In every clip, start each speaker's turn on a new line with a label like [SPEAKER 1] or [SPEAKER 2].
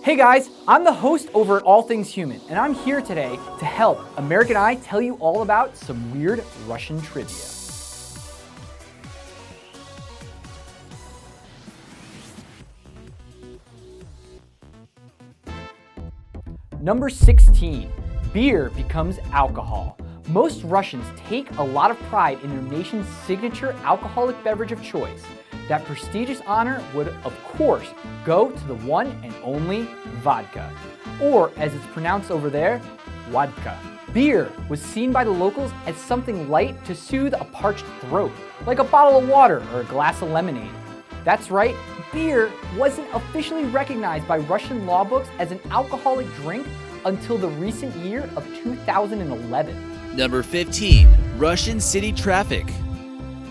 [SPEAKER 1] Hey guys, I'm the host over at All Things Human, and I'm here today to help American Eye tell you all about some weird Russian trivia. Number 16, beer becomes alcohol. Most Russians take a lot of pride in their nation's signature alcoholic beverage of choice. That prestigious honor would, of course, go to the one and only vodka, or as it's pronounced over there, vodka. Beer was seen by the locals as something light to soothe a parched throat, like a bottle of water or a glass of lemonade. That's right, beer wasn't officially recognized by Russian law books as an alcoholic drink until the recent year of 2011.
[SPEAKER 2] Number 15, Russian city traffic.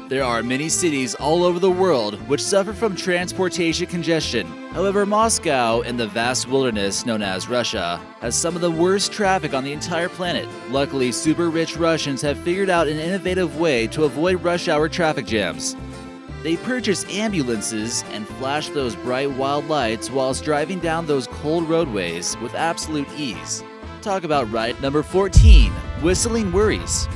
[SPEAKER 2] There are many cities all over the world which suffer from transportation congestion. However, Moscow, in the vast wilderness known as Russia, has some of the worst traffic on the entire planet. Luckily, super rich Russians have figured out an innovative way to avoid rush hour traffic jams. They purchase ambulances and flash those bright wild lights whilst driving down those cold roadways with absolute ease. Talk about right. Number 14, whistling worries.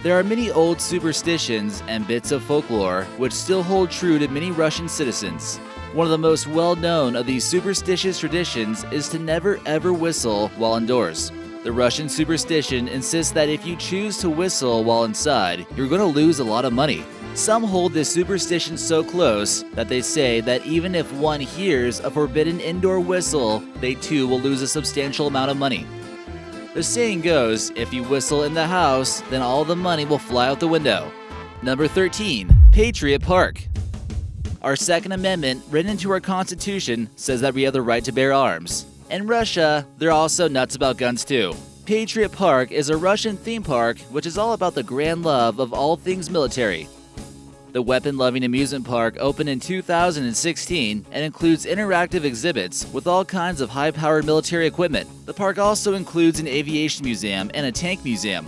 [SPEAKER 2] There are many old superstitions and bits of folklore which still hold true to many Russian citizens. One of the most well-known of these superstitious traditions is to never ever whistle while indoors. The Russian superstition insists that if you choose to whistle while inside, you're going to lose a lot of money. Some hold this superstition so close that they say that even if one hears a forbidden indoor whistle, they too will lose a substantial amount of money. The saying goes, if you whistle in the house, then all the money will fly out the window. Number 13, Patriot Park. Our Second Amendment, written into our Constitution, says that we have the right to bear arms. In Russia, they're also nuts about guns too. Patriot Park is a Russian theme park which is all about the grand love of all things military. The weapon-loving amusement park opened in 2016 and includes interactive exhibits with all kinds of high-powered military equipment. The park also includes an aviation museum and a tank museum.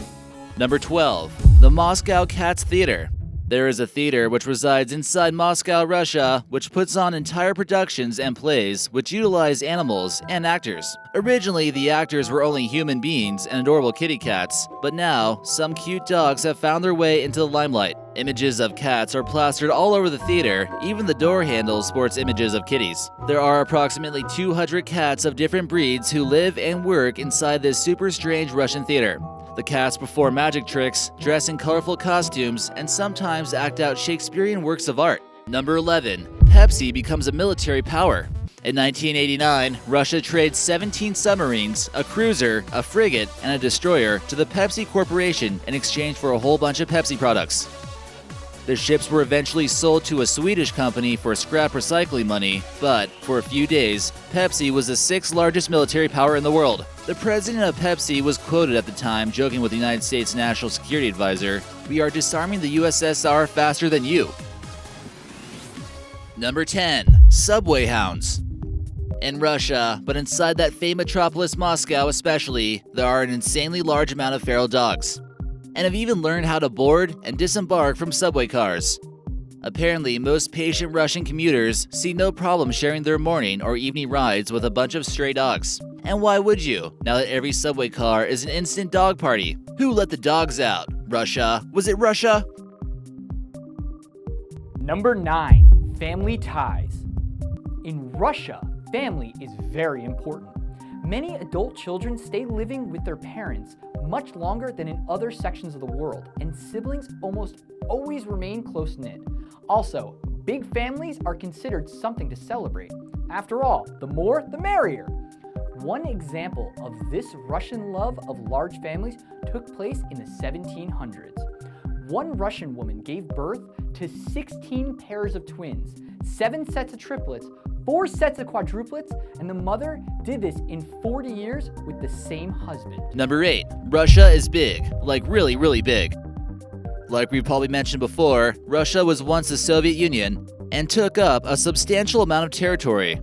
[SPEAKER 2] Number 12, the Moscow Cats Theater. There is a theater which resides inside Moscow, Russia, which puts on entire productions and plays which utilize animals and actors. Originally, the actors were only human beings and adorable kitty cats, but now, some cute dogs have found their way into the limelight. Images of cats are plastered all over the theater, even the door handle sports images of kitties. There are approximately 200 cats of different breeds who live and work inside this super strange Russian theater. The cats perform magic tricks, dress in colorful costumes, and sometimes act out Shakespearean works of art. Number 11, Pepsi becomes a military power. In 1989, Russia trades 17 submarines, a cruiser, a frigate, and a destroyer to the Pepsi Corporation in exchange for a whole bunch of Pepsi products. The ships were eventually sold to a Swedish company for scrap recycling money, but for a few days, Pepsi was the 6th largest military power in the world. The president of Pepsi was quoted at the time joking with the United States National Security Advisor, "We are disarming the USSR faster than you." Number 10, subway hounds. In Russia, but inside that famed metropolis Moscow especially, there are an insanely large amount of feral dogs, and have even learned how to board and disembark from subway cars. Apparently, most patient Russian commuters see no problem sharing their morning or evening rides with a bunch of stray dogs. And why would you, now that every subway car is an instant dog party? Who let the dogs out? Russia? Was it Russia?
[SPEAKER 1] Number 9, family ties. In Russia, family is very important. Many adult children stay living with their parents much longer than in other sections of the world, and siblings almost always remain close-knit. Also, big families are considered something to celebrate. After all, the more, the merrier. One example of this Russian love of large families took place in the 1700s. One Russian woman gave birth to 16 pairs of twins, 7 sets of triplets, 4 sets of quadruplets, and the mother did this in 40 years with the same husband.
[SPEAKER 2] Number 8, Russia is big, like really, really big. Like we've probably mentioned before, Russia was once the Soviet Union and took up a substantial amount of territory.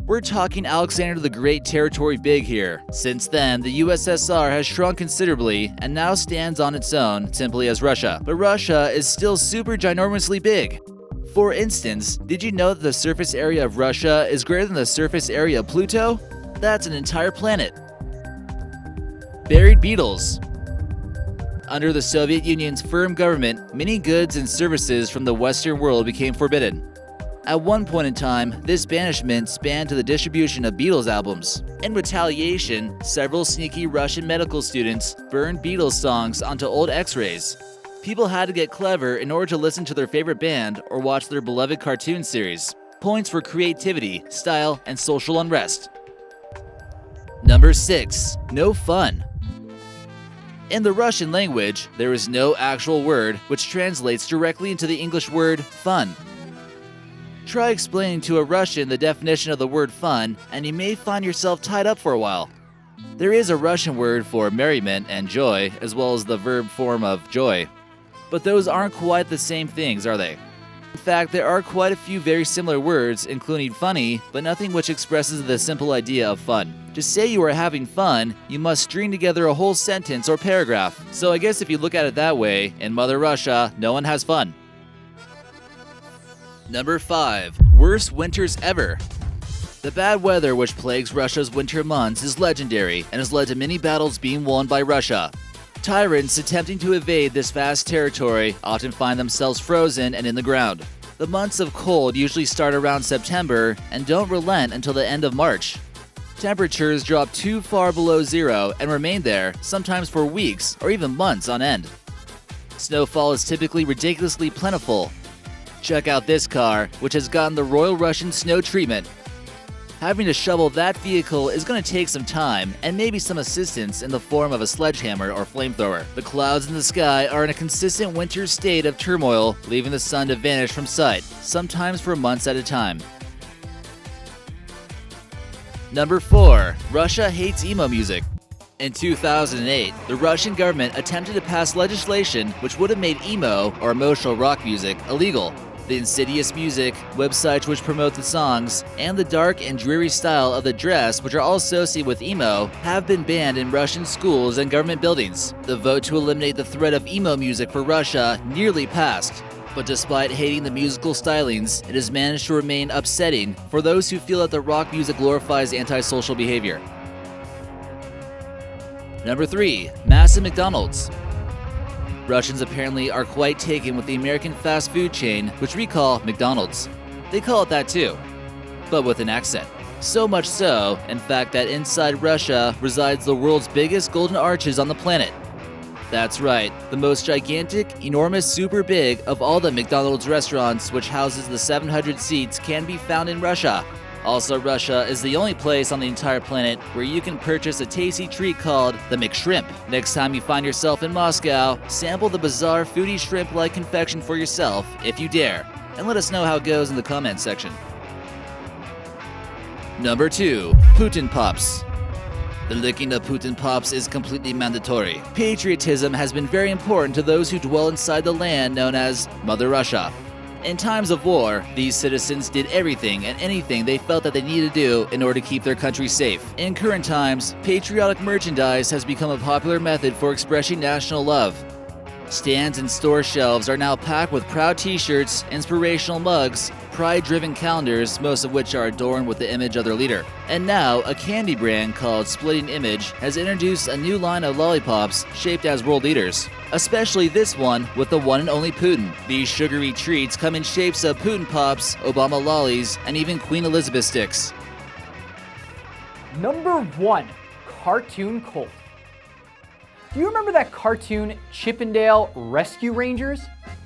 [SPEAKER 2] We're talking Alexander the Great territory big here. Since then, the USSR has shrunk considerably and now stands on its own simply as Russia. But Russia is still super ginormously big. For instance, did you know that the surface area of Russia is greater than the surface area of Pluto? That's an entire planet. Buried Beatles. Under the Soviet Union's firm government, many goods and services from the Western world became forbidden. At one point in time, this banishment spanned to the distribution of Beatles albums. In retaliation, several sneaky Russian medical students burned Beatles songs onto old X-rays. People had to get clever in order to listen to their favorite band or watch their beloved cartoon series. Points for creativity, style, and social unrest. Number 6. No fun. In the Russian language, there is no actual word which translates directly into the English word fun. Try explaining to a Russian the definition of the word fun, and you may find yourself tied up for a while. There is a Russian word for merriment and joy, as well as the verb form of joy. But those aren't quite the same things, are they? In fact, there are quite a few very similar words, including funny, but nothing which expresses the simple idea of fun. To say you are having fun, you must string together a whole sentence or paragraph. So I guess if you look at it that way, in Mother Russia, no one has fun. Number 5. Worst winters ever. The bad weather which plagues Russia's winter months is legendary and has led to many battles being won by Russia. Tyrants attempting to invade this vast territory often find themselves frozen and in the ground. The months of cold usually start around September and don't relent until the end of March. Temperatures drop too far below zero and remain there, sometimes for weeks or even months on end. Snowfall is typically ridiculously plentiful. Check out this car, which has gotten the Royal Russian snow treatment. Having to shovel that vehicle is going to take some time and maybe some assistance in the form of a sledgehammer or flamethrower. The clouds in the sky are in a consistent winter state of turmoil, leaving the sun to vanish from sight, sometimes for months at a time. Number 4. Russia hates emo music. In 2008, the Russian government attempted to pass legislation which would have made emo, or emotional rock music, illegal. The insidious music, websites which promote the songs, and the dark and dreary style of the dress which are all associated with emo have been banned in Russian schools and government buildings. The vote to eliminate the threat of emo music for Russia nearly passed. But despite hating the musical stylings, it has managed to remain upsetting for those who feel that the rock music glorifies antisocial behavior. Number 3. Massive McDonalds. Russians apparently are quite taken with the American fast food chain, which we call McDonald's. They call it that too, but with an accent. So much so, in fact, that inside Russia resides the world's biggest golden arches on the planet. That's right, the most gigantic, enormous, super big of all the McDonald's restaurants, which houses the 700 seats, can be found in Russia. Also, Russia is the only place on the entire planet where you can purchase a tasty treat called the McShrimp. Next time you find yourself in Moscow, sample the bizarre foodie shrimp-like confection for yourself, if you dare, and let us know how it goes in the comments section. Number 2. Putin Pops. The licking of Putin Pops is completely mandatory. Patriotism has been very important to those who dwell inside the land known as Mother Russia. In times of war, these citizens did everything and anything they felt that they needed to do in order to keep their country safe. In current times, patriotic merchandise has become a popular method for expressing national love. Stands and store shelves are now packed with proud t-shirts, inspirational mugs, pride-driven calendars, most of which are adorned with the image of their leader. And now, a candy brand called Splitting Image has introduced a new line of lollipops shaped as world leaders. Especially this one with the one and only Putin. These sugary treats come in shapes of Putin Pops, Obama lollies, and even Queen Elizabeth sticks.
[SPEAKER 1] Number 1. Cartoon cult. Do you remember that cartoon Chippendale Rescue Rangers?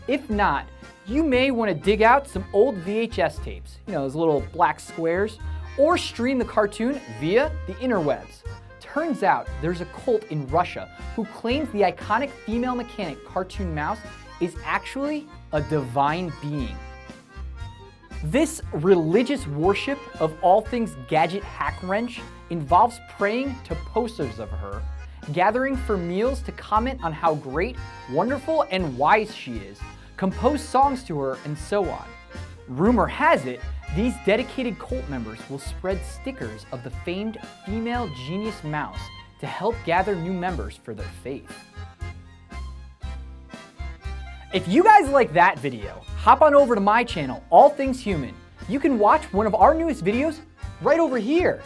[SPEAKER 1] If not, you may want to dig out some old VHS tapes, those little black squares, or stream the cartoon via the interwebs. Turns out there's a cult in Russia who claims the iconic female mechanic Cartoon Mouse is actually a divine being. This religious worship of all things gadget hack wrench involves praying to posters of her, gathering for meals to comment on how great, wonderful, and wise she is, compose songs to her, and so on. Rumor has it, these dedicated cult members will spread stickers of the famed female genius mouse to help gather new members for their faith. If you guys like that video, hop on over to my channel, All Things Human. You can watch one of our newest videos right over here.